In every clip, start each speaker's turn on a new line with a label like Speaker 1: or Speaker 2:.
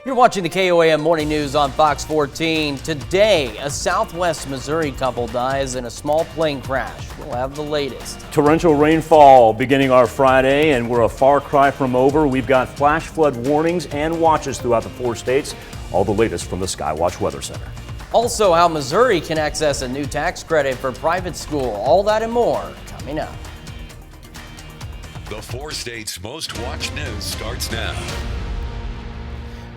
Speaker 1: You're watching the KOAM Morning News on Fox 14. Today, a Southwest Missouri couple dies in a small plane crash. We'll have the latest.
Speaker 2: Torrential rainfall beginning our Friday, and we're a far cry from over. We've got flash flood warnings and watches throughout the 4 states. All the latest from the Skywatch Weather Center.
Speaker 1: Also, how Missouri can access a new tax credit for private school. All that and more coming up.
Speaker 3: The 4 states' most watched news starts now.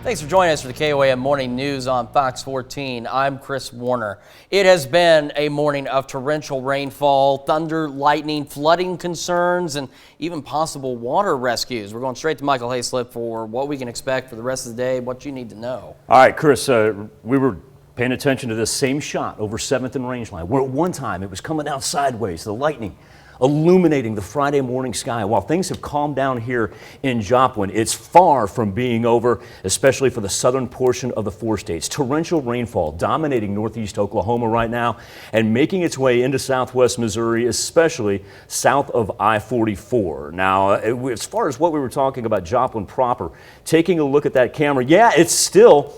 Speaker 1: Thanks for joining us for the KOAM Morning News on Fox 14. I'm Chris Warner. It has been a morning of torrential rainfall, thunder, lightning, flooding concerns, and even possible water rescues. We're going straight to Michael Hayslip for what we can expect for the rest of the day, what you need to know.
Speaker 2: All right, Chris, we were paying attention to this same shot over 7th and Rangeline, where at one time it was coming down sideways, the lightning illuminating the Friday morning sky. While things have calmed down here in Joplin, it's far from being over, especially for the southern portion of the 4 states. Torrential rainfall dominating northeast Oklahoma right now and making its way into southwest Missouri, especially south of I-44. Now, as far as what we were talking about Joplin proper, taking a look at that camera, yeah, it's still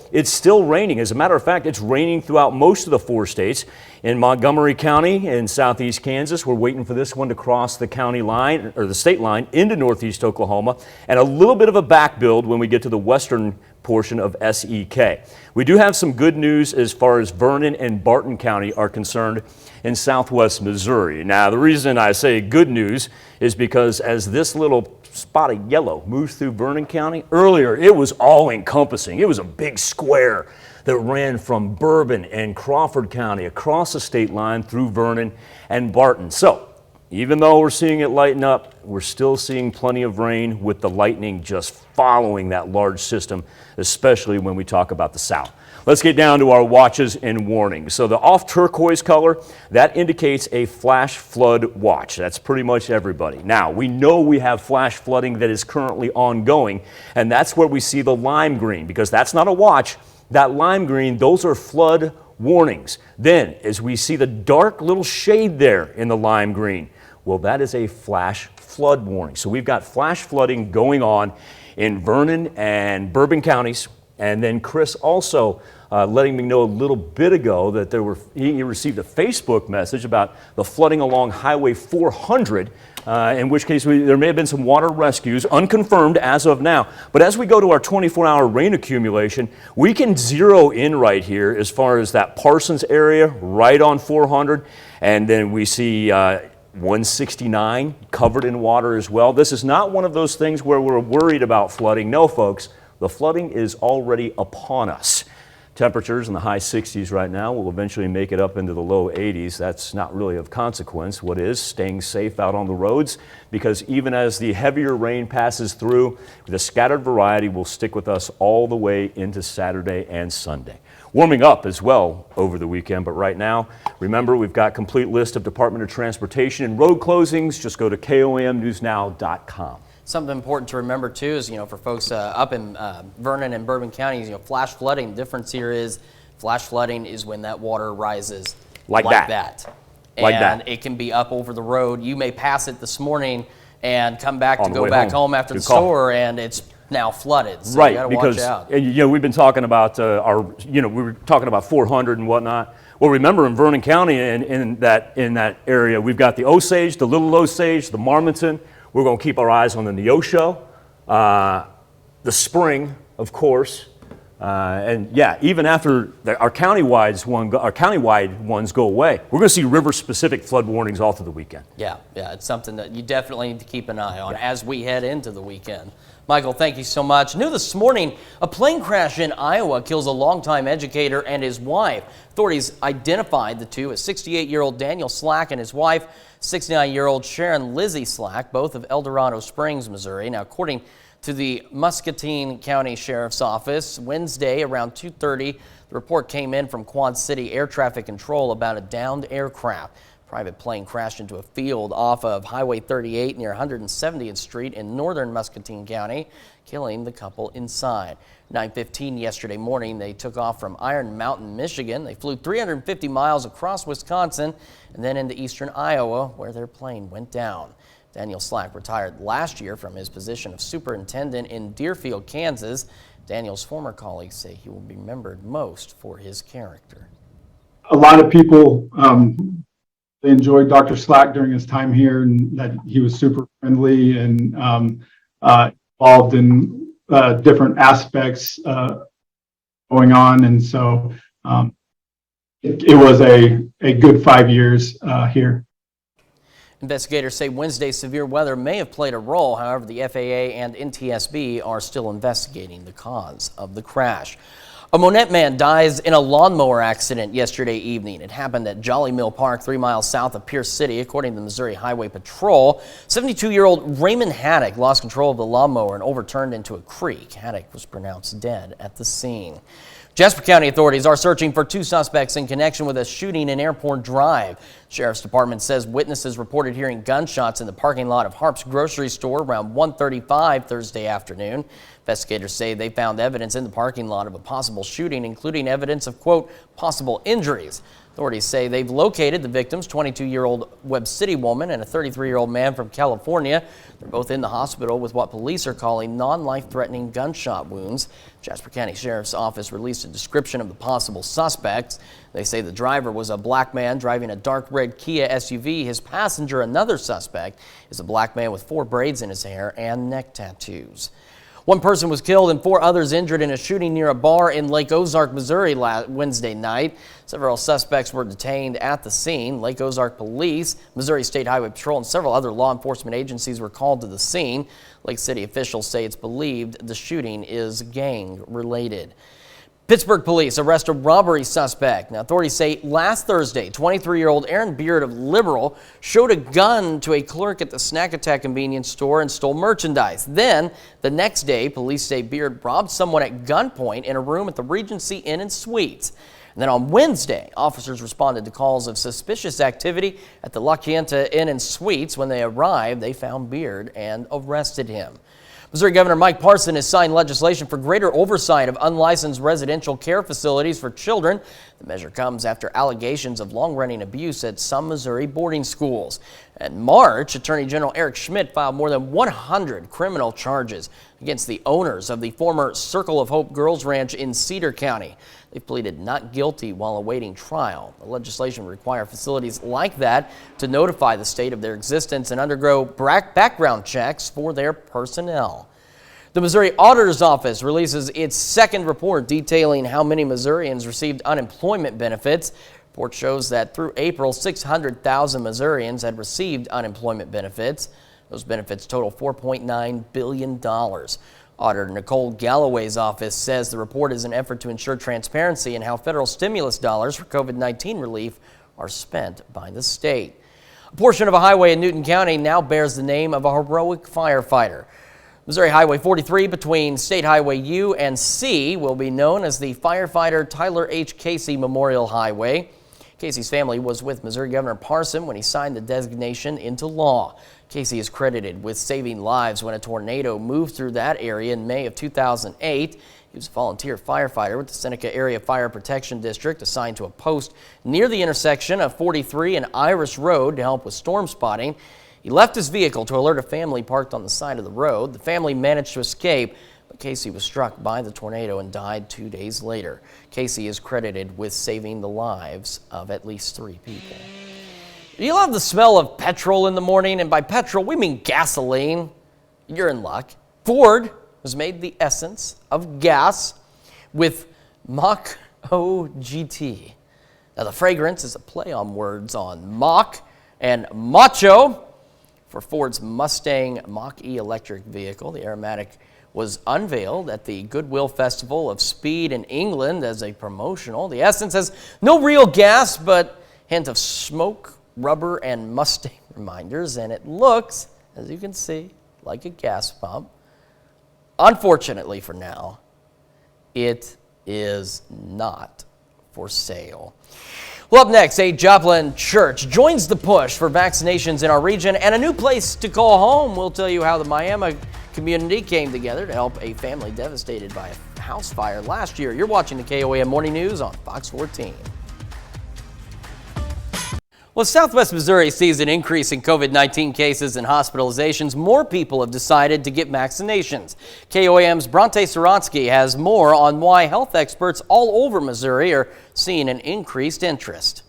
Speaker 2: raining. As a matter of fact, it's raining throughout most of the 4 states. In Montgomery County in southeast Kansas, we're waiting for this one to cross the county line or the state line into northeast Oklahoma, and a little bit of a back build when we get to the western portion of SEK. We do have some good news as far as Vernon and Barton County are concerned in southwest Missouri. Now, the reason I say good news is because as this little spot of yellow moves through Vernon County, earlier it was all encompassing. It was a big square that ran from Bourbon and Crawford County across the state line through Vernon and Barton. So even though we're seeing it lighten up, we're still seeing plenty of rain with the lightning just following that large system, especially when we talk about the south. Let's get down to our watches and warnings. So the off turquoise color, that indicates a flash flood watch. That's pretty much everybody. Now, we know we have flash flooding that is currently ongoing, and that's where we see the lime green, because that's not a watch. That lime green, those are flood warnings. Then, as we see the dark little shade there in the lime green, well, that is a flash flood warning. So we've got flash flooding going on in Vernon and Bourbon counties. And then Chris also letting me know a little bit ago that he received a Facebook message about the flooding along Highway 400, in which case there may have been some water rescues, unconfirmed as of now. But as we go to our 24-hour rain accumulation, we can zero in right here as far as that Parsons area, right on 400, and then we see 169 covered in water as well. This is not one of those things where we're worried about flooding. No, folks, the flooding is already upon us. Temperatures in the high 60s right now will eventually make it up into the low 80s. That's not really of consequence. What is, staying safe out on the roads, because even as the heavier rain passes through, the scattered variety will stick with us all the way into Saturday and Sunday. Warming up as well over the weekend, but right now, remember, we've got a complete list of Department of Transportation and road closings. Just go to KOAMnewsnow.com.
Speaker 1: Something important to remember too is, for folks up in Vernon and Bourbon counties, flash flooding. The difference here is flash flooding is when that water rises like that. And it can be up over the road. You may pass it this morning and come back to go back home after the store, and it's now flooded. So you gotta watch out.
Speaker 2: We've been talking about we were talking about 400 and whatnot. Well, remember in Vernon County in that area, we've got the Osage, the Little Osage, the Marmonton. We're going to keep our eyes on the Neosho, the Spring, of course, and yeah, even after our countywide ones go away, we're going to see river-specific flood warnings all through the weekend.
Speaker 1: Yeah, it's something that you definitely need to keep an eye on as we head into the weekend. Michael, thank you so much. New this morning, a plane crash in Iowa kills a longtime educator and his wife. Authorities identified the two as 68-year-old Daniel Slack and his wife, 69-year-old Sharon Lizzie Slack, both of El Dorado Springs, Missouri. Now, according to the Muscatine County Sheriff's Office, Wednesday around 2:30, the report came in from Quad City Air Traffic Control about a downed aircraft. Private plane crashed into a field off of Highway 38 near 170th Street in northern Muscatine County, killing the couple inside. 9:15 yesterday morning, they took off from Iron Mountain, Michigan. They flew 350 miles across Wisconsin and then into eastern Iowa, where their plane went down. Daniel Slack retired last year from his position of superintendent in Deerfield, Kansas. Daniel's former colleagues say he will be remembered most for his character.
Speaker 4: A lot of people they enjoyed Dr. Slack during his time here, and that he was super friendly and involved in different aspects going on. And so it was a good 5 years here.
Speaker 1: Investigators say Wednesday's severe weather may have played a role. However, the FAA and NTSB are still investigating the cause of the crash. A Monette man dies in a lawnmower accident yesterday evening. It happened at Jolly Mill Park, 3 miles south of Pierce City, according to the Missouri Highway Patrol. 72-year-old Raymond Haddock lost control of the lawnmower and overturned into a creek. Haddock was pronounced dead at the scene. Jasper County authorities are searching for 2 suspects in connection with a shooting in Airport Drive. Sheriff's Department says witnesses reported hearing gunshots in the parking lot of Harp's grocery store around 1:35 Thursday afternoon. Investigators say they found evidence in the parking lot of a possible shooting, including evidence of, quote, possible injuries. Authorities say they've located the victims, 22-year-old Webb City woman and a 33-year-old man from California. They're both in the hospital with what police are calling non-life-threatening gunshot wounds. Jasper County Sheriff's Office released a description of the possible suspects. They say the driver was a black man driving a dark red Kia SUV. His passenger, another suspect, is a black man with 4 braids in his hair and neck tattoos. 1 person was killed and 4 others injured in a shooting near a bar in Lake Ozark, Missouri Wednesday night. Several suspects were detained at the scene. Lake Ozark Police, Missouri State Highway Patrol, and several other law enforcement agencies were called to the scene. Lake City officials say it's believed the shooting is gang-related. Pittsburgh police arrest a robbery suspect. Now, authorities say last Thursday, 23-year-old Aaron Beard of Liberal showed a gun to a clerk at the Snack Attack convenience store and stole merchandise. Then, the next day, police say Beard robbed someone at gunpoint in a room at the Regency Inn and Suites. And then on Wednesday, officers responded to calls of suspicious activity at the La Quinta Inn and Suites. When they arrived, they found Beard and arrested him. Missouri Governor Mike Parson has signed legislation for greater oversight of unlicensed residential care facilities for children. The measure comes after allegations of long-running abuse at some Missouri boarding schools. In March, Attorney General Eric Schmidt filed more than 100 criminal charges against the owners of the former Circle of Hope Girls Ranch in Cedar County. They pleaded not guilty while awaiting trial. The legislation requires facilities like that to notify the state of their existence and undergo background checks for their personnel. The Missouri Auditor's Office releases its second report detailing how many Missourians received unemployment benefits. The report shows that through April, 600,000 Missourians had received unemployment benefits. Those benefits total $4.9 billion. Auditor Nicole Galloway's office says the report is an effort to ensure transparency in how federal stimulus dollars for COVID-19 relief are spent by the state. A portion of a highway in Newton County now bears the name of a heroic firefighter. Missouri Highway 43 between State Highway U and C will be known as the firefighter Tyler H. Casey Memorial Highway. Casey's family was with Missouri Governor Parson when he signed the designation into law. Casey is credited with saving lives when a tornado moved through that area in May of 2008. He was a volunteer firefighter with the Seneca Area Fire Protection District assigned to a post near the intersection of 43 and Iris Road to help with storm spotting. He left his vehicle to alert a family parked on the side of the road. The family managed to escape, but Casey was struck by the tornado and died 2 days later. Casey is credited with saving the lives of at least 3 people. Do you love the smell of petrol in the morning? And by petrol, we mean gasoline. You're in luck. Ford has made the essence of gas with Mach O GT. Now, the fragrance is a play on words on Mach and macho. For Ford's Mustang Mach-E electric vehicle, the aromatic was unveiled at the Goodwill Festival of Speed in England as a promotional. The essence has no real gas, but a hint of smoke, rubber, and Mustang reminders, and it looks, as you can see, like a gas pump. Unfortunately for now, it is not for sale. Well, up next, a Joplin church joins the push for vaccinations in our region and a new place to call home. We'll tell you how the Miami community came together to help a family devastated by a house fire last year. You're watching the KOAM Morning News on Fox 14. Well, Southwest Missouri sees an increase in COVID-19 cases and hospitalizations. More people have decided to get vaccinations. KOAM's Bronte Sorotsky has more on why health experts all over Missouri are seeing an increased interest.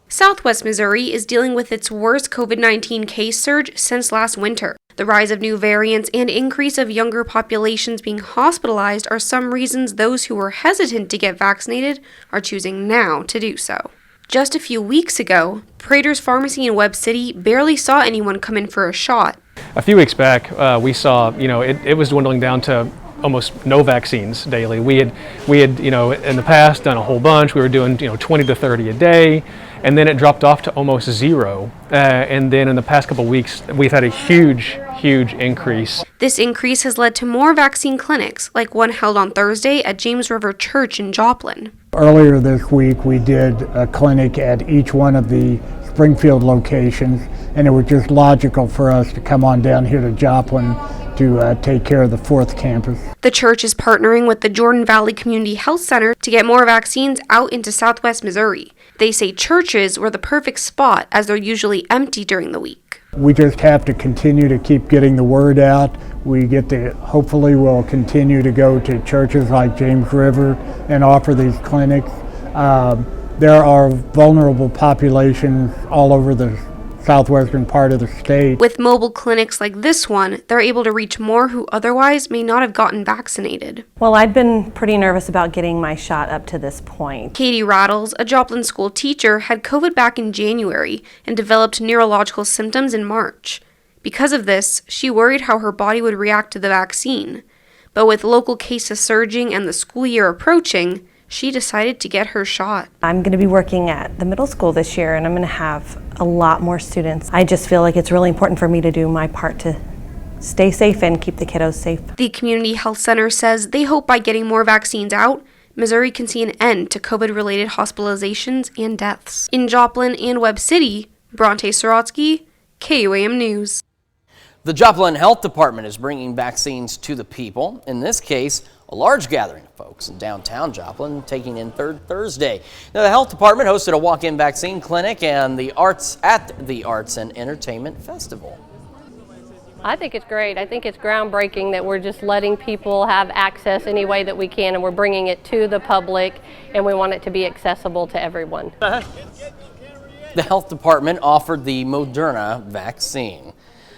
Speaker 5: Southwest Missouri is dealing with its worst COVID-19 case surge since last winter. The rise of new variants and increase of younger populations being hospitalized are some reasons those who were hesitant to get vaccinated are choosing now to do so. Just a few weeks ago, Prater's Pharmacy in Webb City barely saw anyone come in for a shot.
Speaker 6: A few weeks back, we saw, it was dwindling down to almost no vaccines daily. We had, in the past done a whole bunch. We were doing, 20 to 30 a day, and then it dropped off to almost zero. And then in the past couple of weeks, we've had a huge increase.
Speaker 5: This increase has led to more vaccine clinics, like one held on Thursday at James River Church in Joplin.
Speaker 7: Earlier this week, we did a clinic at each one of the Springfield locations, and it was just logical for us to come on down here to Joplin to take care of the 4th campus.
Speaker 5: The church is partnering with the Jordan Valley Community Health Center to get more vaccines out into Southwest Missouri. They say churches were the perfect spot as they're usually empty during the week.
Speaker 7: We just have to continue to keep getting the word out. Hopefully we'll continue to go to churches like James River and offer these clinics. There are vulnerable populations all over the southwestern part of the state.
Speaker 5: With mobile clinics like this one, they're able to reach more who otherwise may not have gotten vaccinated.
Speaker 8: Well, I'd been pretty nervous about getting my shot up to this point.
Speaker 5: Katie Rattles, a Joplin school teacher, had COVID back in January and developed neurological symptoms in March. Because of this, she worried how her body would react to the vaccine. But with local cases surging and the school year approaching, she decided to get her shot.
Speaker 8: I'm going to be working at the middle school this year, and I'm going to have a lot more students. I just feel like it's really important for me to do my part to stay safe and keep the kiddos safe.
Speaker 5: The Community Health Center says they hope by getting more vaccines out, Missouri can see an end to COVID-related hospitalizations and deaths. In Joplin and Webb City, Bronte Sorotsky, KOAM News.
Speaker 1: The Joplin Health Department is bringing vaccines to the people. In this case, a large gathering of folks in downtown Joplin taking in Third Thursday. Now, the health department hosted a walk-in vaccine clinic and the Arts and Entertainment Festival.
Speaker 9: I think it's great. I think it's groundbreaking that we're just letting people have access any way that we can, and we're bringing it to the public, and we want it to be accessible to everyone.
Speaker 1: The health department offered the Moderna vaccine.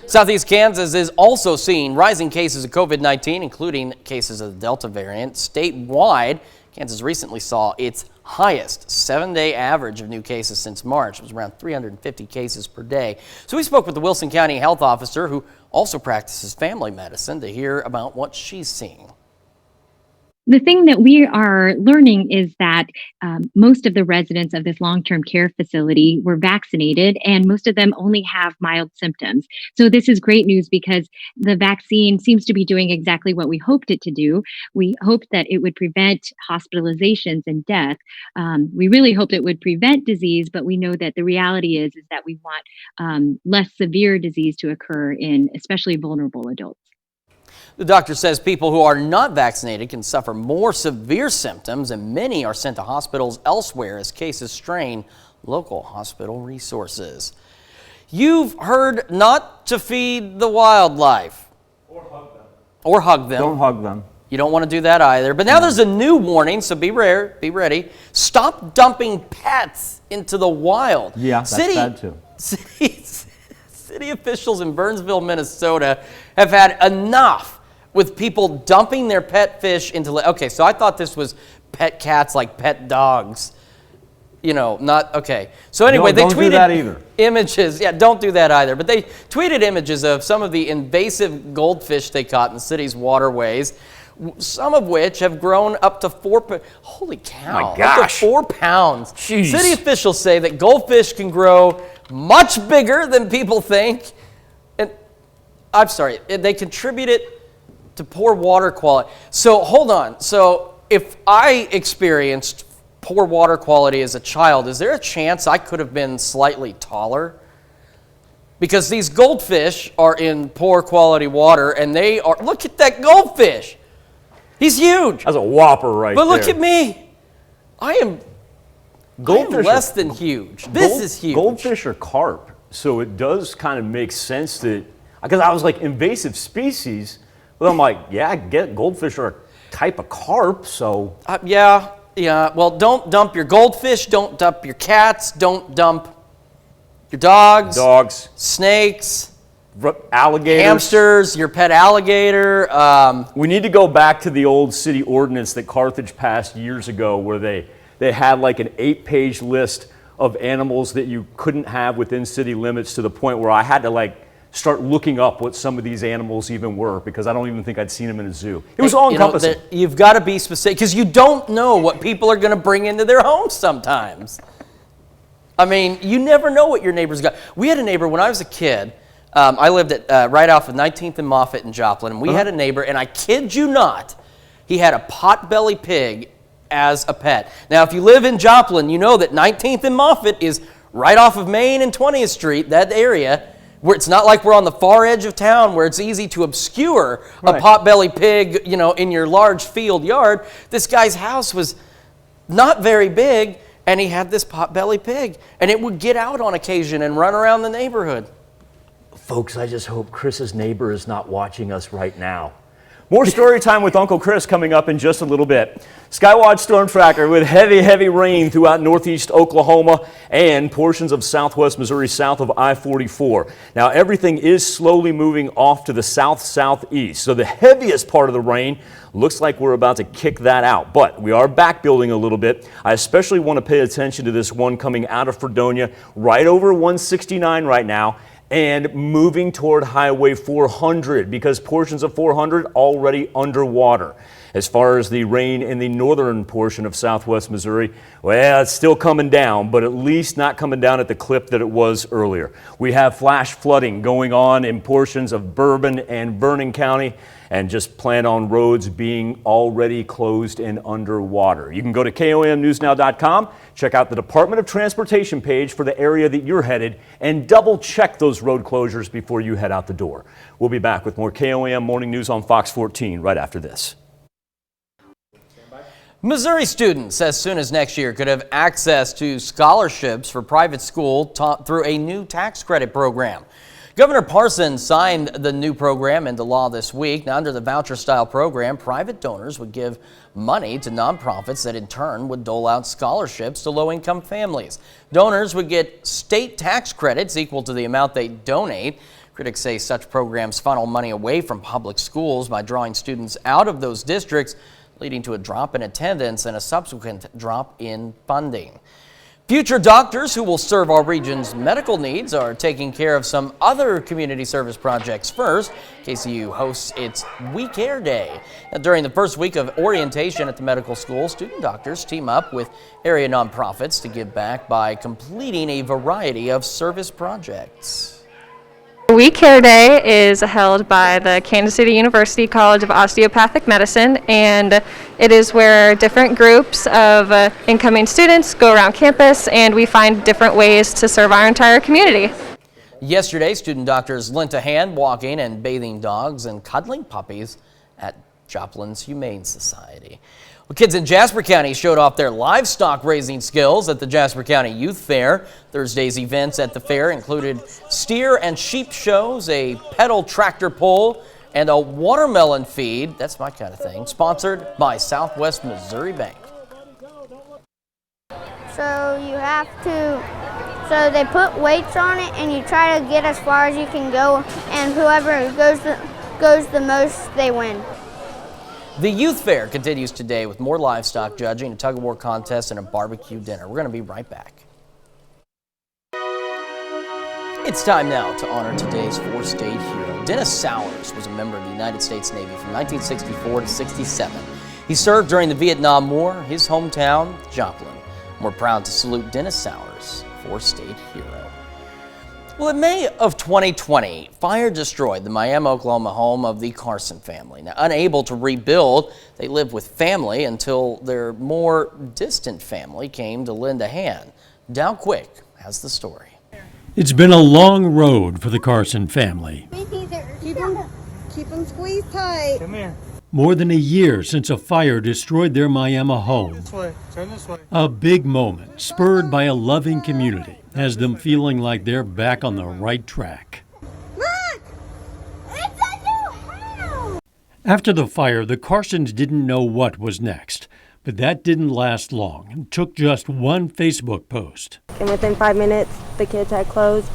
Speaker 1: Southeast Kansas is also seeing rising cases of COVID-19, including cases of the Delta variant. Statewide, Kansas recently saw its highest 7-day average of new cases since March. It was around 350 cases per day. So we spoke with the Wilson County health officer, who also practices family medicine, to hear about what she's seeing.
Speaker 10: The thing that we are learning is that most of the residents of this long-term care facility were vaccinated, and most of them only have mild symptoms. So this is great news because the vaccine seems to be doing exactly what we hoped it to do. We hoped that it would prevent hospitalizations and death. We really hoped it would prevent disease, but we know that the reality is that we want less severe disease to occur in especially vulnerable adults.
Speaker 1: The doctor says people who are not vaccinated can suffer more severe symptoms, and many are sent to hospitals elsewhere as cases strain local hospital resources. You've heard not to feed the wildlife. Or hug them.
Speaker 2: Don't hug them.
Speaker 1: You don't want to do that either. But now there's a new warning, so be ready. Stop dumping pets into the wild.
Speaker 2: Yeah, that's bad too.
Speaker 1: City officials in Burnsville, Minnesota have had enough with people dumping their pet fish into... Okay, so I thought this was pet cats like pet dogs. Not... Okay. So anyway, they tweeted... Don't do that either. Images. Yeah, don't do that either. But they tweeted images of some of the invasive goldfish they caught in the city's waterways, some of which have grown up to 4... Holy cow.
Speaker 2: My gosh.
Speaker 1: Up to 4 pounds.
Speaker 2: Jeez.
Speaker 1: City officials say that goldfish can grow much bigger than people think. And I'm sorry, they contributed to poor water quality. So hold on. So if I experienced poor water quality as a child, is there a chance I could have been slightly taller? Because these goldfish are in poor quality water, and they are... Look at that goldfish. He's huge.
Speaker 2: That's a whopper right there.
Speaker 1: But look at me. I am
Speaker 2: Goldfish
Speaker 1: less than huge. This is huge.
Speaker 2: Goldfish are carp, so it does kind of make sense that, because I was like, invasive species, but I'm like, yeah, I get goldfish are a type of carp, so.
Speaker 1: Yeah. Well, don't dump your goldfish, don't dump your cats, don't dump your dogs, snakes,
Speaker 2: alligators,
Speaker 1: hamsters, your pet alligator.
Speaker 2: We need to go back to the old city ordinance that Carthage passed years ago, where they had like an 8-page list of animals that you couldn't have within city limits, to the point where I had to like start looking up what some of these animals even were, because I don't even think I'd seen them in a zoo. It was all encompassing.
Speaker 1: You've got to be specific, because you don't know what people are going to bring into their homes sometimes. I mean, you never know what your neighbor's got. We had a neighbor when I was a kid. I lived at right off of 19th and Moffett in Joplin, and we had a neighbor, and I kid you not, he had a potbelly pig as a pet. Now, if you live in Joplin, you know that 19th and Moffett is right off of Main and 20th Street, that area, where it's not like we're on the far edge of town where it's easy to obscure a potbelly pig, you know, in your large field yard. This guy's house was not very big, and he had this potbelly pig, and it would get out on occasion and run around the neighborhood.
Speaker 2: Folks, I just hope Chris's neighbor is not watching us right now. More story time with Uncle Chris coming up in just a little bit. Skywatch Storm Tracker with heavy rain throughout northeast Oklahoma and portions of southwest Missouri south of I-44. Now, everything is slowly moving off to the south-southeast, so the heaviest part of the rain looks like we're about to kick that out, but we are back building a little bit. I especially want to pay attention to this one coming out of Fredonia, right over 169 right now, and moving toward Highway 400, because portions of 400 already underwater. As far as the rain in the northern portion of southwest Missouri, well, it's still coming down, but at least not coming down at the clip that it was earlier. We have flash flooding going on in portions of Bourbon and Vernon County, and just plan on roads being already closed and underwater. You can go to KOAMnewsnow.com, check out the Department of Transportation page for the area that you're headed, and double check those road closures before you head out the door. We'll be back with more KOAM Morning News on Fox 14 right after this.
Speaker 1: Missouri students, as soon as next year, could have access to scholarships for private school taught through a new tax credit program. Governor Parson signed the new program into law this week. Now, under the voucher-style program, private donors would give money to nonprofits that in turn would dole out scholarships to low-income families. Donors would get state tax credits equal to the amount they donate. Critics say such programs funnel money away from public schools by drawing students out of those districts, leading to a drop in attendance and a subsequent drop in funding. Future doctors who will serve our region's medical needs are taking care of some other community service projects first. KCU hosts its We Care Day. Now, during the first week of orientation at the medical school, student doctors team up with area nonprofits to give back by completing a variety of service projects.
Speaker 11: We Care Day is held by the Kansas City University College of Osteopathic Medicine, and it is where different groups of incoming students go around campus and we find different ways to serve our entire community.
Speaker 1: Yesterday, student doctors lent a hand walking and bathing dogs and cuddling puppies at Joplin's Humane Society. Well, kids in Jasper County showed off their livestock raising skills at the Jasper County Youth Fair. Thursday's events at the fair included steer and sheep shows, a pedal tractor pull, and a watermelon feed. That's my kind of thing. Sponsored by Southwest Missouri Bank.
Speaker 12: So you have to, so they put weights on it and you try to get as far as you can go, and whoever goes the most, they win.
Speaker 1: The youth fair continues today with more livestock judging, a tug-of-war contest, and a barbecue dinner. We're going to be right back. It's time now to honor today's four-state hero. Dennis Sowers was a member of the United States Navy from 1964 to 67. He served during the Vietnam War, his hometown, Joplin. We're proud to salute Dennis Sowers, four-state hero. Well, in May of 2020, fire destroyed the Miami, Oklahoma home of the Carson family. Now, unable to rebuild, they lived with family until their more distant family came to lend a hand. Dow Quick has the story.
Speaker 13: It's been a long road for the Carson family.
Speaker 14: Keep them squeezed tight.
Speaker 13: Come here. More than a year since a fire destroyed their Miami home.
Speaker 14: This way. Turn this way.
Speaker 13: A big moment spurred by a loving community has them feeling like they're back on the right track.
Speaker 12: Look! It's a new house!
Speaker 13: After the fire, the Carsons didn't know what was next, but that didn't last long and took just one Facebook post.
Speaker 15: And within 5 minutes, the kids had clothes.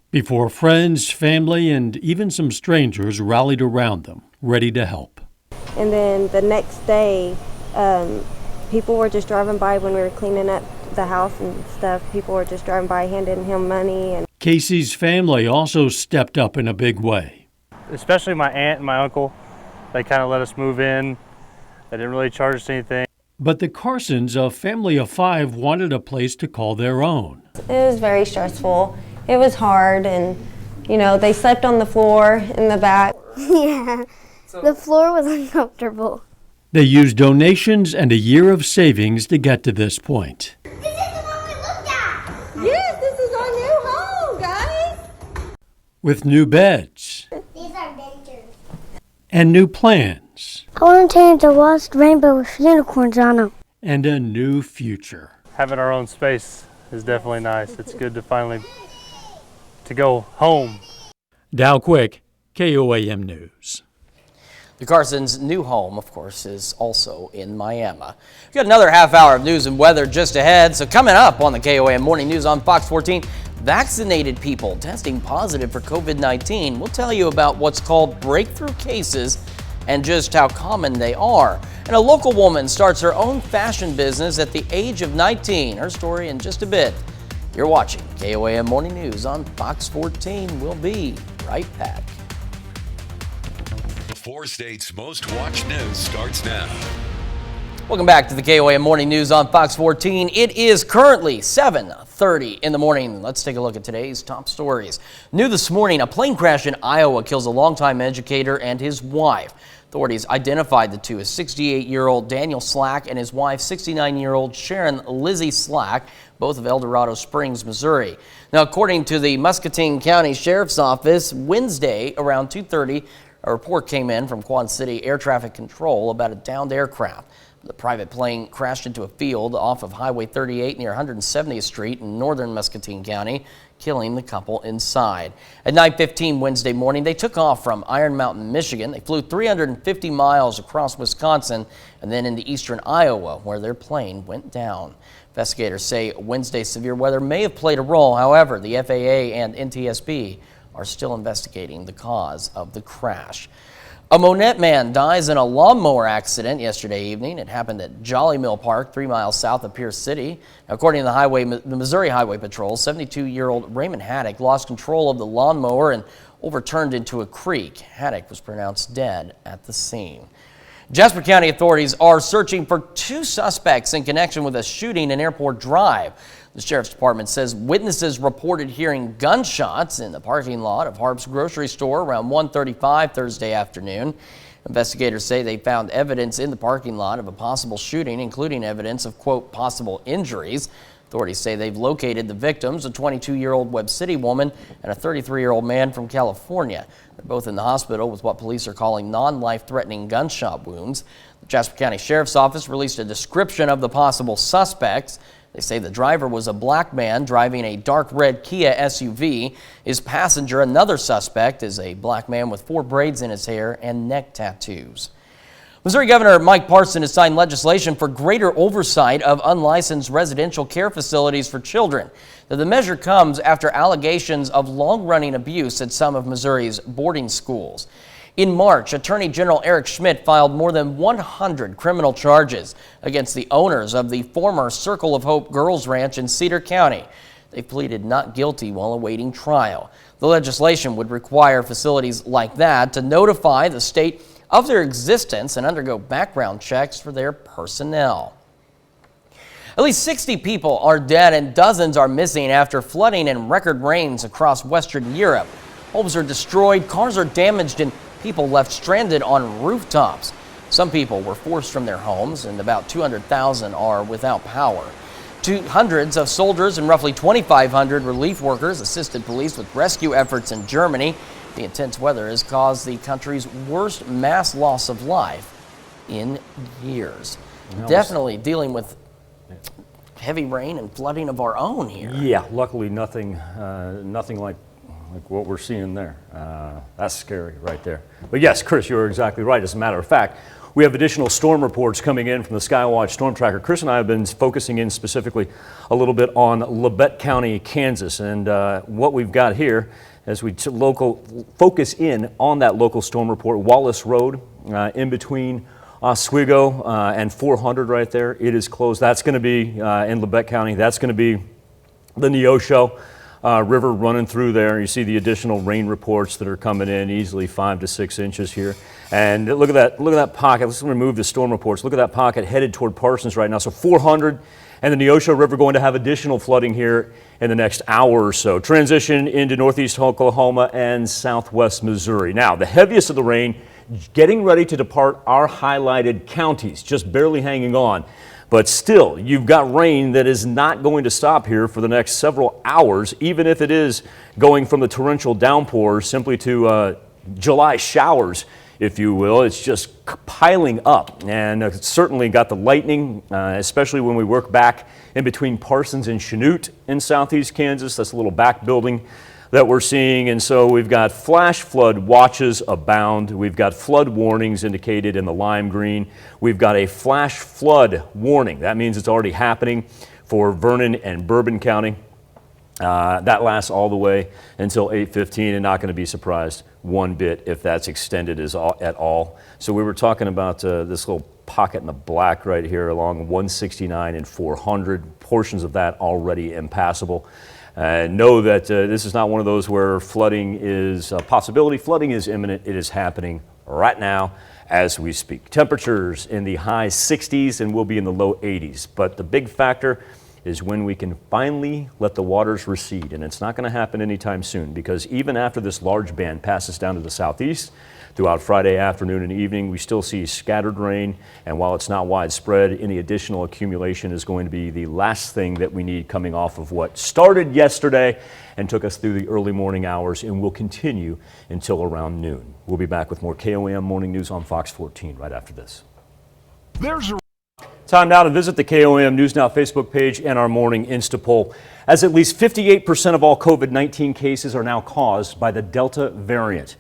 Speaker 13: Before friends, family, and even some strangers rallied around them, ready to help.
Speaker 15: And then the next day, people were just driving by when we were cleaning up the house and stuff. People were just driving by, handing him money. And
Speaker 13: Casey's family also stepped up in a big way.
Speaker 14: Especially my aunt and my uncle. They kind of let us move in. They didn't really charge us anything.
Speaker 13: But the Carsons, a family of 5, wanted a place to call their own.
Speaker 15: it was very stressful. It was hard, and they slept on the floor in the back.
Speaker 12: Yeah, the floor was uncomfortable.
Speaker 13: They used donations and a year of savings to get to this point.
Speaker 12: This is the one we looked at!
Speaker 15: Yes, this is our new home, guys!
Speaker 13: With new beds.
Speaker 12: These are dentures.
Speaker 13: And new plans.
Speaker 12: I want to change the lost rainbow with unicorns on them.
Speaker 13: And a new future.
Speaker 14: Having our own space is definitely nice. It's good to finally go home.
Speaker 13: Dow Quick, KOAM News.
Speaker 1: The Carsons' new home, of course, is also in Miami. We've got another half hour of news and weather just ahead. So coming up on the KOAM Morning News on Fox 14, vaccinated people testing positive for COVID-19. We'll tell you about what's called breakthrough cases and just how common they are. And a local woman starts her own fashion business at the age of 19. Her story in just a bit. You're watching KOAM Morning News on Fox 14. We'll be right back.
Speaker 3: The 4 states' most watched news starts now.
Speaker 1: Welcome back to the KOAM Morning News on Fox 14. It is currently 7:30 in the morning. Let's take a look at today's top stories. New this morning, a plane crash in Iowa kills a longtime educator and his wife. Authorities identified the two as 68-year-old Daniel Slack and his wife, 69-year-old Sharon Lizzie Slack, both of El Dorado Springs, Missouri. Now, according to the Muscatine County Sheriff's Office, Wednesday around 2:30, a report came in from Quad City Air Traffic Control about a downed aircraft. The private plane crashed into a field off of Highway 38 near 170th Street in northern Muscatine County, killing the couple inside. At 9:15 Wednesday morning, they took off from Iron Mountain, Michigan. They flew 350 miles across Wisconsin and then into eastern Iowa, where their plane went down. Investigators say Wednesday's severe weather may have played a role. However, the FAA and NTSB are still investigating the cause of the crash. A Monette man dies in a lawnmower accident yesterday evening. It happened at Jolly Mill Park, 3 miles south of Pierce City. According to the Missouri Highway Patrol, 72-year-old Raymond Haddock lost control of the lawnmower and overturned into a creek. Haddock was pronounced dead at the scene. Jasper County authorities are searching for 2 suspects in connection with a shooting in Airport Drive. The Sheriff's Department says witnesses reported hearing gunshots in the parking lot of Harp's grocery store around 1:35 Thursday afternoon. Investigators say they found evidence in the parking lot of a possible shooting, including evidence of, quote, possible injuries. Authorities say they've located the victims, a 22-year-old Webb City woman and a 33-year-old man from California. They're both in the hospital with what police are calling non-life-threatening gunshot wounds. The Jasper County Sheriff's Office released a description of the possible suspects. They say the driver was a black man driving a dark red Kia SUV. His passenger, another suspect, is a black man with 4 braids in his hair and neck tattoos. Missouri Governor Mike Parson has signed legislation for greater oversight of unlicensed residential care facilities for children. Now, the measure comes after allegations of long-running abuse at some of Missouri's boarding schools. In March, Attorney General Eric Schmidt filed more than 100 criminal charges against the owners of the former Circle of Hope Girls Ranch in Cedar County. They pleaded not guilty while awaiting trial. The legislation would require facilities like that to notify the state of their existence and undergo background checks for their personnel. At least 60 people are dead and dozens are missing after flooding and record rains across Western Europe. Homes are destroyed, cars are damaged, and people left stranded on rooftops. Some people were forced from their homes, and about 200,000 are without power. Hundreds of soldiers and roughly 2,500 relief workers assisted police with rescue efforts in Germany. The intense weather has caused the country's worst mass loss of life in years.
Speaker 2: No,
Speaker 1: Definitely dealing with heavy rain and flooding of our own here.
Speaker 2: Yeah, luckily nothing like what we're seeing there. That's scary right there. But yes, Chris, you're exactly right. As a matter of fact, we have additional storm reports coming in from the Skywatch Storm Tracker. Chris and I have been focusing in specifically a little bit on Labette County, Kansas, and what we've got here as we focus in on that local storm report. Wallace Road in between Oswego and 400 right there, it is closed. That's going to be in Labette County. That's going to be the Neosho River running through there. You see the additional rain reports that are coming in, easily 5 to 6 inches here. And look at that pocket. Let's remove the storm reports. Look at that pocket headed toward Parsons right now. So 400 and the Neosho River going to have additional flooding here in the next hour or so. Transition into northeast Oklahoma and southwest Missouri. Now, the heaviest of the rain getting ready to depart our highlighted counties, just barely hanging on. But still, you've got rain that is not going to stop here for the next several hours, even if it is going from the torrential downpours simply to July showers, if you will. It's just piling up, and it's certainly got the lightning, especially when we work back in between Parsons and Chanute in southeast Kansas. That's a little back building that we're seeing, and so we've got flash flood watches abound. We've got flood warnings indicated in the lime green. We've got a flash flood warning. That means it's already happening for Vernon and Bourbon County. That lasts all the way until 8:15, and not going to be surprised one bit if that's extended at all. So we were talking about this little pocket in the black right here along 169 and 400. Portions of that already impassable. Know that this is not one of those where flooding is a possibility. Flooding is imminent. It is happening right now as we speak. Temperatures in the high 60s and will be in the low 80s. But the big factor is when we can finally let the waters recede. And it's not going to happen anytime soon, because even after this large band passes down to the southeast, throughout Friday afternoon and evening, we still see scattered rain, and while it's not widespread, any additional accumulation is going to be the last thing that we need coming off of what started yesterday and took us through the early morning hours and will continue until around noon. We'll be back with more KOAM Morning News on Fox 14 right after this. Time now to visit the KOAM News Now Facebook page and our morning Insta poll, as at least 58% of all COVID-19 cases are now caused by the Delta variant.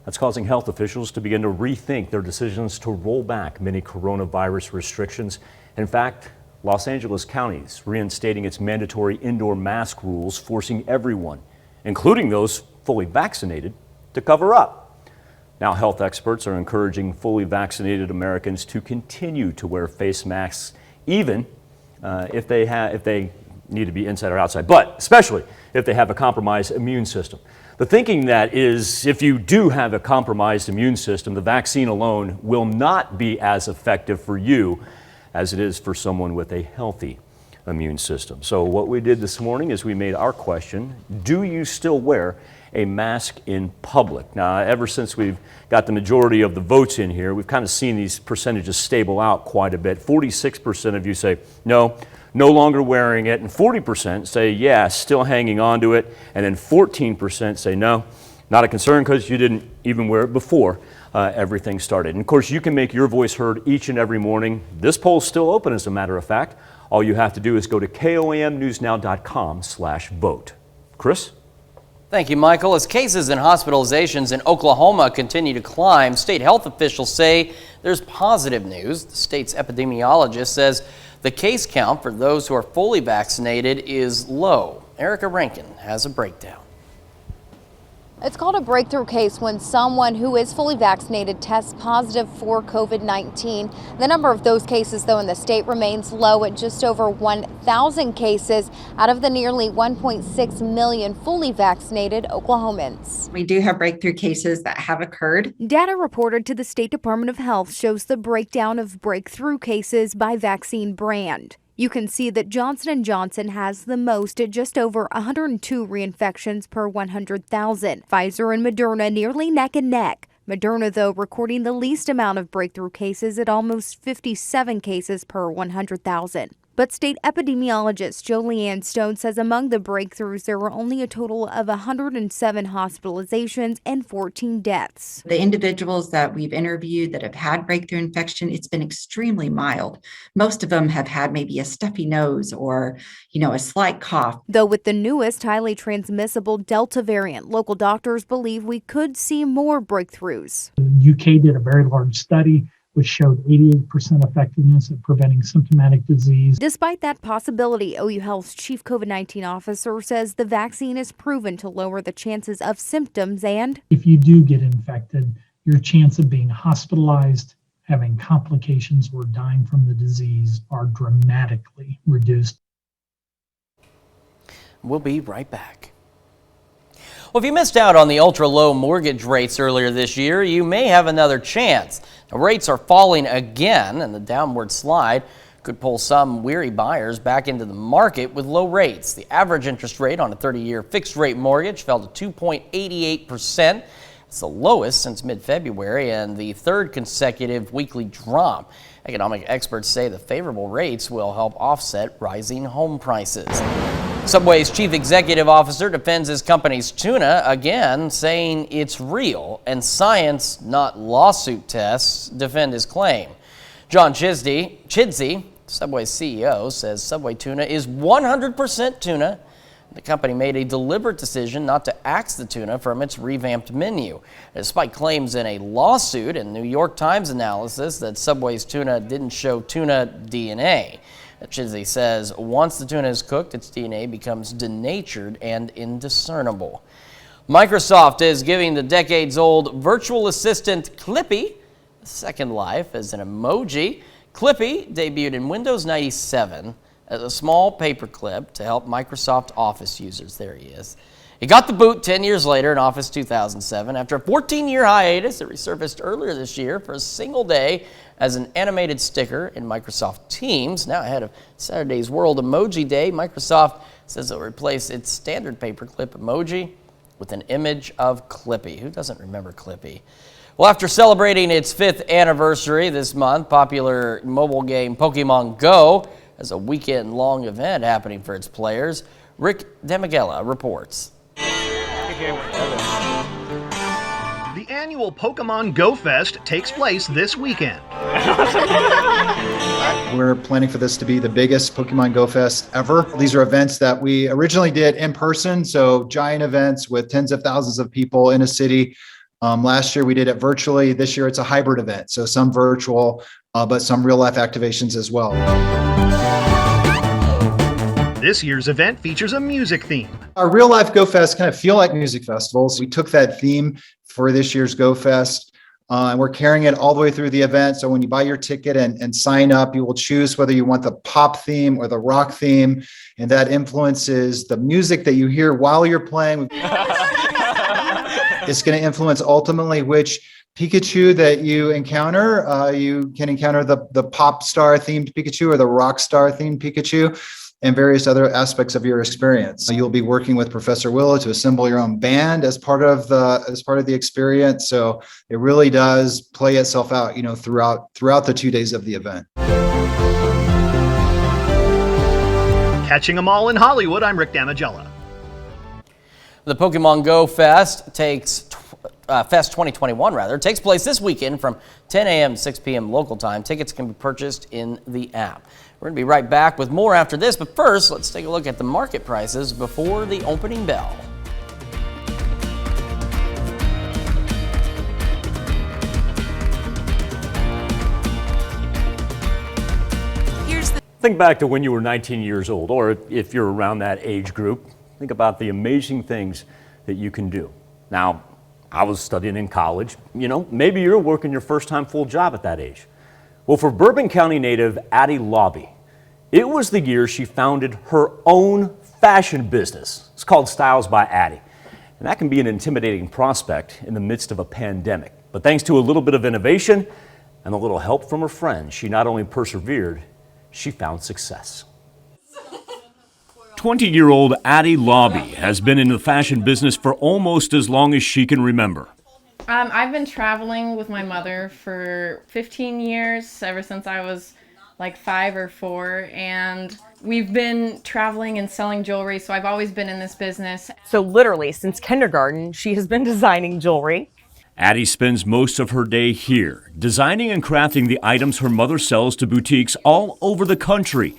Speaker 2: That's causing health officials to begin to rethink their decisions to roll back many coronavirus restrictions. In fact, Los Angeles County is reinstating its mandatory indoor mask rules, forcing everyone, including those fully vaccinated, to cover up. Now, health experts are encouraging fully vaccinated Americans to continue to wear face masks, even if they need to be inside or outside, but especially if they have a compromised immune system. The thinking that is, if you do have a compromised immune system, the vaccine alone will not be as effective for you as it is for someone with a healthy immune system. So what we did this morning is we made our question: do you still wear a mask in public? Now, ever since we've got the majority of the votes in here, we've kind of seen these percentages stable out quite a bit. 46% of you say no longer wearing it, and 40% say yeah, still hanging on to it, and then 14% say no, not a concern because you didn't even wear it before everything started. And of course, you can make your voice heard each and every morning. This poll's still open, as a matter of fact. All you have to do is go to KOAMnewsnow.com/vote. Chris?
Speaker 1: Thank you, Michael. As cases and hospitalizations in Oklahoma continue to climb, state health officials say there's positive news. The state's epidemiologist says the case count for those who are fully vaccinated is low. Erica Rankin has a breakdown.
Speaker 16: It's called a breakthrough case when someone who is fully vaccinated tests positive for COVID-19. The number of those cases, though, in the state remains low at just over 1,000 cases out of the nearly 1.6 million fully vaccinated Oklahomans.
Speaker 17: We do have breakthrough cases that have occurred.
Speaker 16: Data reported to the State Department of Health shows the breakdown of breakthrough cases by vaccine brand. You can see that Johnson & Johnson has the most at just over 102 reinfections per 100,000. Pfizer and Moderna nearly neck and neck. Moderna, though, recording the least amount of breakthrough cases at almost 57 cases per 100,000.
Speaker 18: But state epidemiologist Joleanne Stone says among the breakthroughs, there were only a total of 107 hospitalizations and 14 deaths.
Speaker 17: The individuals that we've interviewed that have had breakthrough infection, it's been extremely mild. Most of them have had maybe a stuffy nose or, a slight cough.
Speaker 18: Though with the newest highly transmissible Delta variant, local doctors believe we could see more breakthroughs.
Speaker 19: The UK did a very large study which showed 88% effectiveness at preventing symptomatic disease.
Speaker 18: Despite that possibility, OU Health's chief COVID-19 officer says the vaccine is proven to lower the chances of symptoms and
Speaker 19: if you do get infected, your chance of being hospitalized, having complications, or dying from the disease are dramatically reduced.
Speaker 1: We'll be right back. Well, if you missed out on the ultra-low mortgage rates earlier this year, you may have another chance. The rates are falling again, and the downward slide could pull some weary buyers back into the market with low rates. The average interest rate on a 30-year fixed-rate mortgage fell to 2.88%. It's the lowest since mid-February and the third consecutive weekly drop. Economic experts say the favorable rates will help offset rising home prices. Subway's chief executive officer defends his company's tuna, again saying it's real, and science, not lawsuit tests, defend his claim. John Chidsey, Subway's CEO, says Subway tuna is 100% tuna. The company made a deliberate decision not to axe the tuna from its revamped menu, despite claims in a lawsuit and New York Times analysis that Subway's tuna didn't show tuna DNA. Chidsey says once the tuna is cooked, its DNA becomes denatured and indiscernible. Microsoft is giving the decades-old virtual assistant Clippy a second life as an emoji. Clippy debuted in Windows 97 as a small paperclip to help Microsoft Office users. There he is. It got the boot 10 years later in Office 2007. After a 14-year hiatus, it resurfaced earlier this year for a single day as an animated sticker in Microsoft Teams. Now ahead of Saturday's World Emoji Day, Microsoft says it'll replace its standard paperclip emoji with an image of Clippy. Who doesn't remember Clippy? Well, after celebrating its 5th anniversary this month, popular mobile game Pokemon Go has a weekend-long event happening for its players. Rick DeMiguela reports.
Speaker 20: The annual Pokemon Go Fest takes place this weekend.
Speaker 21: We're planning for this to be the biggest Pokemon Go Fest ever. These are events that we originally did in person, so giant events with tens of thousands of people in a city. Last year we did it virtually. This year it's a hybrid event, so some virtual, but some real-life activations as well.
Speaker 20: This year's event features a music theme.
Speaker 21: Our real life Go Fest kind of feel like music festivals. We took that theme for this year's Go Fest, and we're carrying it all the way through the event. So when you buy your ticket and sign up, you will choose whether you want the pop theme or the rock theme, and that influences the music that you hear while you're playing. It's going to influence ultimately which Pikachu that you encounter. You can encounter the pop star themed Pikachu or the rock star themed Pikachu, and various other aspects of your experience. So you'll be working with Professor Willow to assemble your own band as part of the experience. So it really does play itself out, throughout the 2 days of the event.
Speaker 20: Catching them all in Hollywood, I'm Rick Damigella.
Speaker 1: The Pokemon Go Fest Fest 2021 takes place this weekend from 10 a.m. to 6 p.m. local time. Tickets can be purchased in the app. We're going to be right back with more after this, but first, let's take a look at the market prices before the opening bell.
Speaker 2: Think back to when you were 19 years old, or if you're around that age group, think about the amazing things that you can do. Now, I was studying in college. Maybe you're working your first time full job at that age. Well, for Bourbon County native Addie Lobby, it was the year she founded her own fashion business. It's called Styles by Addie. And that can be an intimidating prospect in the midst of a pandemic. But thanks to a little bit of innovation and a little help from her friends, she not only persevered, she found success.
Speaker 22: 20-year-old Addie Lobby has been in the fashion business for almost as long as she can remember.
Speaker 23: I've been traveling with my mother for 15 years, ever since I was
Speaker 4: like 5 or 4, and we've been traveling and selling jewelry, so I've always been in this business.
Speaker 6: So literally since kindergarten, she has been designing jewelry.
Speaker 22: Addie spends most of her day here, designing and crafting the items her mother sells to boutiques all over the country.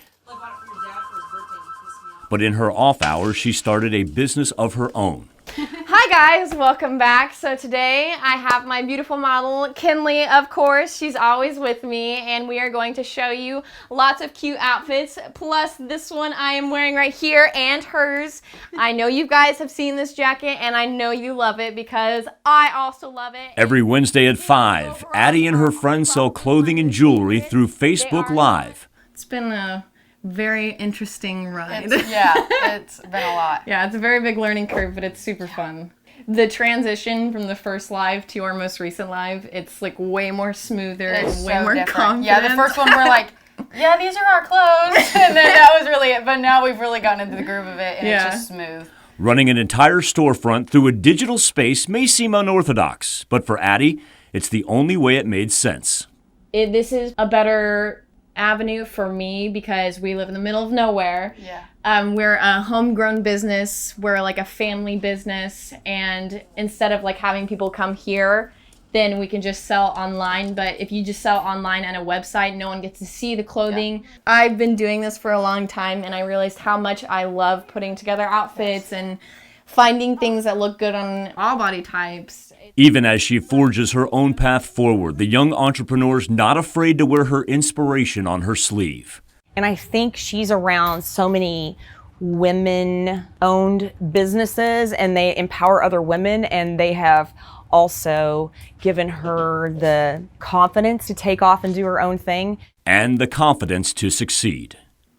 Speaker 22: But in her off hours, she started a business of her own.
Speaker 23: Hi guys, welcome back. So today I have my beautiful model, Kinley, of course. She's always with me, and we are going to show you lots of cute outfits, plus this one I am wearing right here and hers. I know you guys have seen this jacket, and I know you love it because I also love it.
Speaker 22: Every Wednesday at 5, Addie and her friends sell clothing and jewelry through Facebook Live.
Speaker 4: It's been a very interesting ride.
Speaker 24: It's been a lot.
Speaker 4: Yeah, it's a very big learning curve, but it's super fun. The transition from the first live to our most recent live, it's like way more smoother and way more confident.
Speaker 24: Yeah, the first one we're like, yeah, these are our clothes. And then that was really it. But now we've really gotten into the groove of it, and it's just smooth.
Speaker 22: Running an entire storefront through a digital space may seem unorthodox, but for Addie, it's the only way it made sense.
Speaker 4: This is a better avenue for me because we live in the middle of nowhere. We're a homegrown business. We're like a family business, and instead of like having people come here, then we can just sell online. But if you just sell online on a website, no one gets to see the clothing. I've been doing this for a long time, and I realized how much I love putting together outfits and finding things that look good on all body types.
Speaker 22: Even as she forges her own path forward, the young entrepreneur's not afraid to wear her inspiration on her sleeve.
Speaker 6: And I think she's around so many women-owned businesses, and they empower other women, and they have also given her the confidence to take off and do her own thing.
Speaker 22: And the confidence to succeed.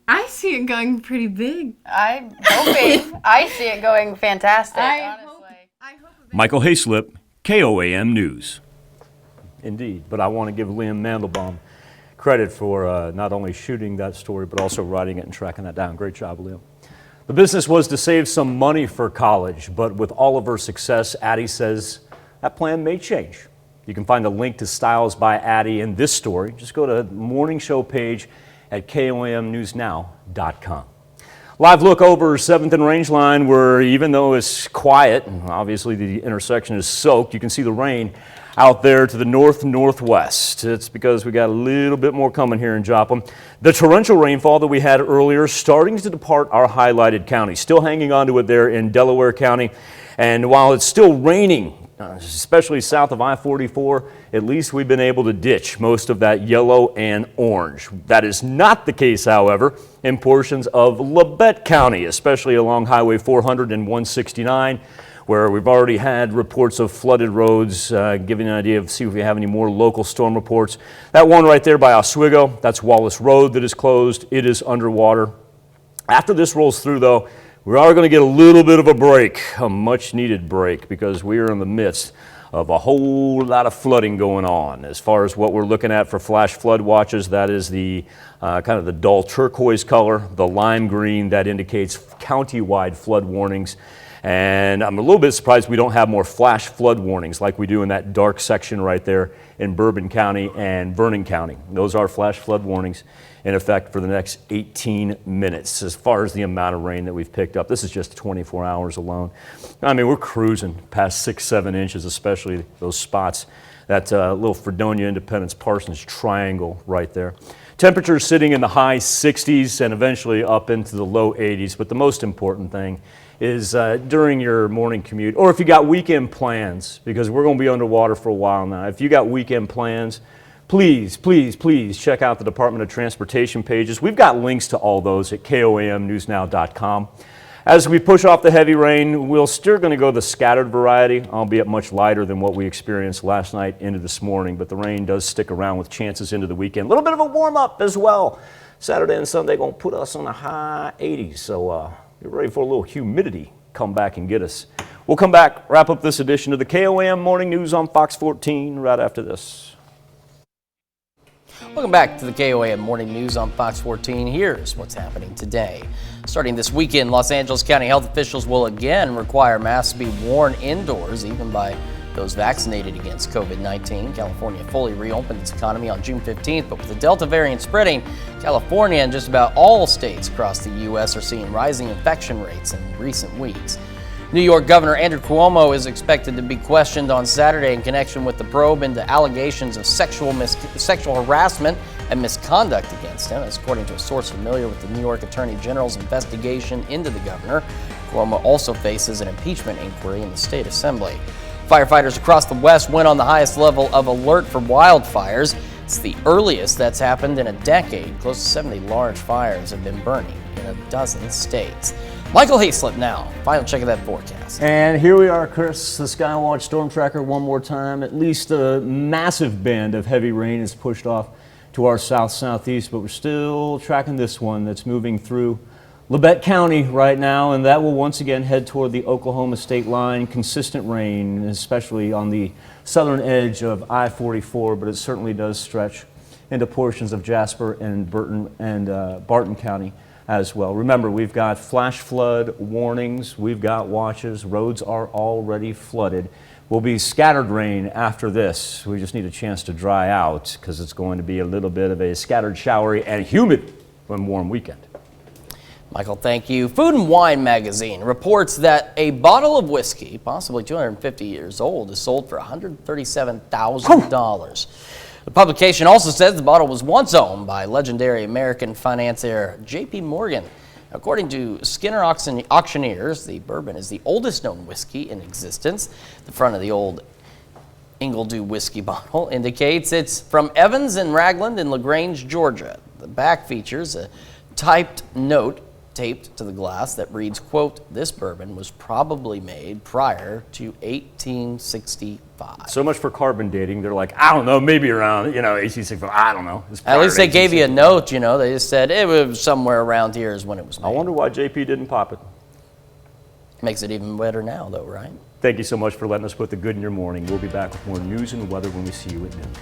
Speaker 4: I see it going pretty big.
Speaker 24: I'm hoping. I see it going fantastic, honestly.
Speaker 22: Michael Hayslip, KOAM News.
Speaker 2: Indeed, but I want to give Liam Mandelbaum credit for not only shooting that story, but also writing it and tracking that down. Great job, Liam. The business was to save some money for college, but with all of her success, Addie says that plan may change. You can find a link to Styles by Addie in this story. Just go to the morning show page at KOAMnewsnow.com. Live look over 7th and Rangeline, where even though it's quiet, and obviously the intersection is soaked, you can see the rain out there to the north-northwest. It's because we got a little bit more coming here in Joplin. The torrential rainfall that we had earlier starting to depart our highlighted counties. Still hanging on to it there in Delaware County. And while it's still raining, especially south of I-44, at least we've been able to ditch most of that yellow and orange. That is not the case, however, in portions of Labette County, especially along Highway 400 and 169, where we've already had reports of flooded roads, giving an idea of see if we have any more local storm reports. That one right there by Oswego, that's Wallace Road that is closed. It is underwater. After this rolls through, though, we are going to get a little bit of a break, a much needed break, because we are in the midst of a whole lot of flooding going on. As far as what we're looking at for flash flood watches, that is the kind of the dull turquoise color, the lime green, that indicates county-wide flood warnings. And I'm a little bit surprised we don't have more flash flood warnings like we do in that dark section right there in Bourbon County and Vernon County. Those are flash flood warnings in effect for the next 18 minutes as far as the amount of rain that we've picked up. This is just 24 hours alone. I mean, we're cruising past 6-7 inches, especially those spots. That little Fredonia, Independence, Parsons triangle right there. Temperatures sitting in the high 60s and eventually up into the low 80s. But the most important thing is during your morning commute, or if you got weekend plans, because we're going to be underwater for a while now. If you got weekend plans, please, please, please check out the Department of Transportation pages. We've got links to all those at KOAMnewsnow.com. As we push off the heavy rain, we're still going to go the scattered variety, albeit much lighter than what we experienced last night into this morning, but the rain does stick around with chances into the weekend. A little bit of a warm-up as well. Saturday and Sunday going to put us in the high 80s, so get ready for a little humidity. Come back and get us. We'll come back, wrap up this edition of the KOAM Morning News on Fox 14 right after this.
Speaker 1: Welcome back to the KOAM Morning News on Fox 14. Here's what's happening today. Starting this weekend, Los Angeles County health officials will again require masks to be worn indoors, even by those vaccinated against COVID-19. California fully reopened its economy on June 15th, but with the Delta variant spreading, California and just about all states across the U.S. are seeing rising infection rates in recent weeks. New York Governor Andrew Cuomo is expected to be questioned on Saturday in connection with the probe into allegations of sexual harassment and misconduct against him. As according to a source familiar with the New York Attorney General's investigation into the governor, Cuomo also faces an impeachment inquiry in the state assembly. Firefighters across the West went on the highest level of alert for wildfires. It's the earliest that's happened in a decade. Close to 70 large fires have been burning in a dozen states. Michael Hayslip now. Final check of that forecast.
Speaker 2: And here we are, Chris, the Skywatch Storm Tracker one more time. At least a massive band of heavy rain is pushed off to our south-southeast, but we're still tracking this one that's moving through Labette County right now, and that will once again head toward the Oklahoma state line. Consistent rain, especially on the southern edge of I-44, but it certainly does stretch into portions of Jasper and Barton County as well. Remember, we've got flash flood warnings, we've got watches, roads are already flooded. Will be scattered rain after this. We just need a chance to dry out because it's going to be a little bit of a scattered, showery, and humid and warm weekend.
Speaker 1: Michael, thank you. Food and Wine magazine reports that a bottle of whiskey, possibly 250 years old, is sold for $137,000. The publication also says the bottle was once owned by legendary American financier J.P. Morgan. According to Skinner Auctioneers, the bourbon is the oldest known whiskey in existence. The front of the old Ingledew whiskey bottle indicates it's from Evans and Ragland in LaGrange, Georgia. The back features a typed note taped to the glass that reads, quote, "This bourbon was probably made prior to 1865.
Speaker 2: So much for carbon dating. They're like, I don't know, maybe around, 1865. I don't know.
Speaker 1: At least they gave you a note, They just said it was somewhere around here is when it was made.
Speaker 2: I wonder why JP didn't pop it.
Speaker 1: Makes it even better now, though, right?
Speaker 2: Thank you so much for letting us put the good in your morning. We'll be back with more news and weather when we see you at noon.